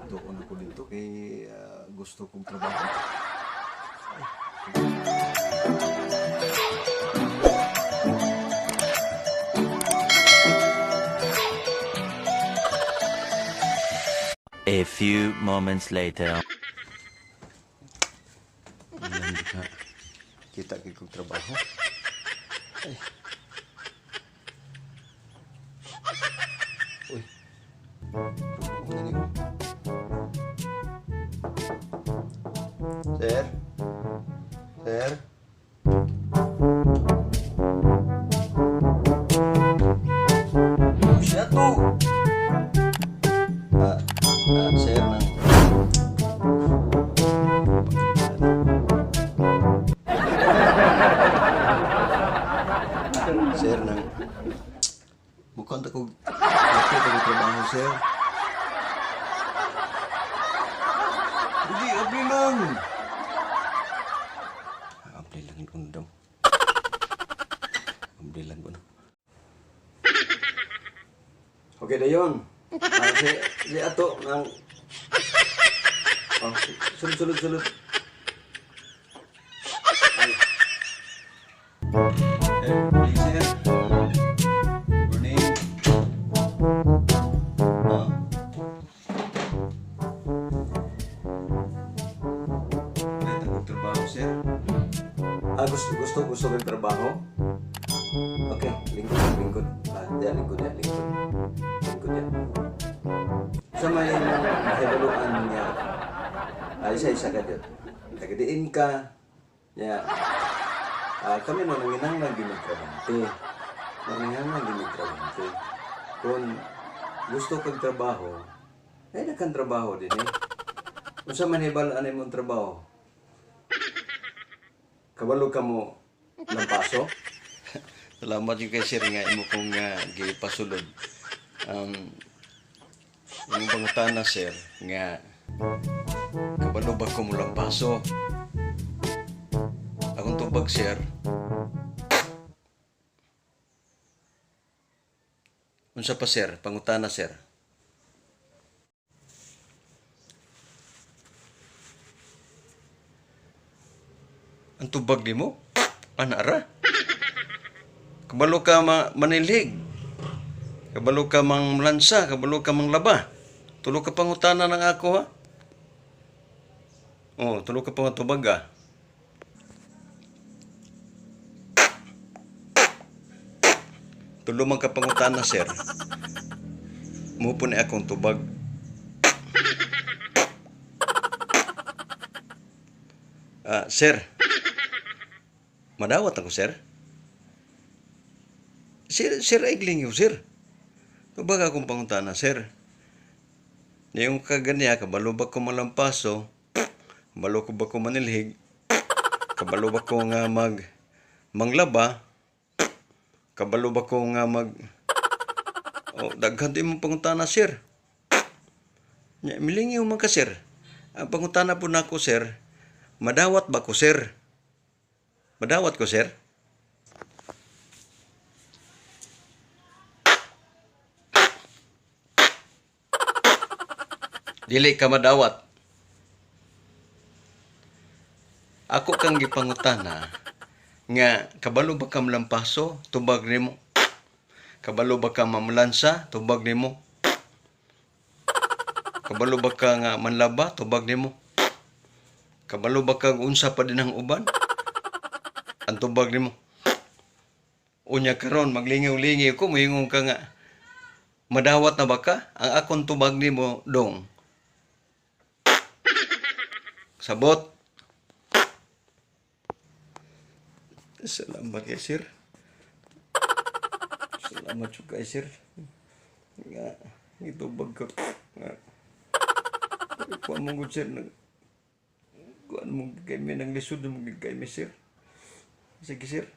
Tuon ako dito kay gusto kong trabaho. A few moments later. Kita kong trabaho. Ay. Uy. Sir? Sir? Siya to! Sir ng... Sir ng... Bukan ako... Bakit ako trabaho, sir? Hindi, abli lang! Abli lang yung undang. Abli lang ko na. Okay na yun. Si Ato ng... Oh, sulod. Ay. Please, sir. Morning. Trabaho, sir. Gusto ng trabaho? Okay, lingkod. Lingkod yan. Sa may nahibaluan niya, isa-isa ka dyan. Tagadiin ka. Ya. Kami nanginanglan ginagtrabante. Kung gusto kang trabaho, nakan trabaho din eh. Kung sa manibalaan mong trabaho, kabalo ka mo ng paso? Salamat yung kay sir nga imo kong gipasulod. Yung pangutana sir nga kabalo ba ko mo lang paso? Akong tubag sir. Unsa pa sir? Pangutana sir. Ang tubag di mo? Anara? Kabalo ka manilhig. Kabalo ka mang lansa. Kabalo ka mang laba. Tulo ka pangutana ng ako ha? Oh, tulo ka pang tubag ha? Tulo man ka pangutana sir. Mupo na akong tubag. Sir. Madawat ako, sir. Sir, igling yun, sir. Tubag akong pangutana, sir. Yung kaganya, kabalo ba ko malampaso? Kabalo ko ba ko manilhig? Kabalo ba ko nga manglaba? Kabalo ba ko nga daghan din mong pangutana, sir. Milingi mo ka, sir. Ang pangutana po na ako, sir. Madawat ba ko, sir? Madawat ko, sir? Dili ka madawat. Ako kang gipangutana nga kabalo ba ka malampaso, tubag nimo. Kabalo ba ka mamlansa, tubag nimo. Kabalo ba ka nga manlaba, tubag nimo. Kabalo ba ka unsa pa din ang uban? Ang tubag nimo. Unya karon maglingaw-lingaw ko, moingon ka nga madawat na ba ka? Ang akong tubag nimo dong. Sabot. Salamat kay sir. Salamat kay sir. Nga itubag ka nga. Kuan mo gud sir nang kuan mo kay mi nang lisod mo kay mi sir. Sige sir.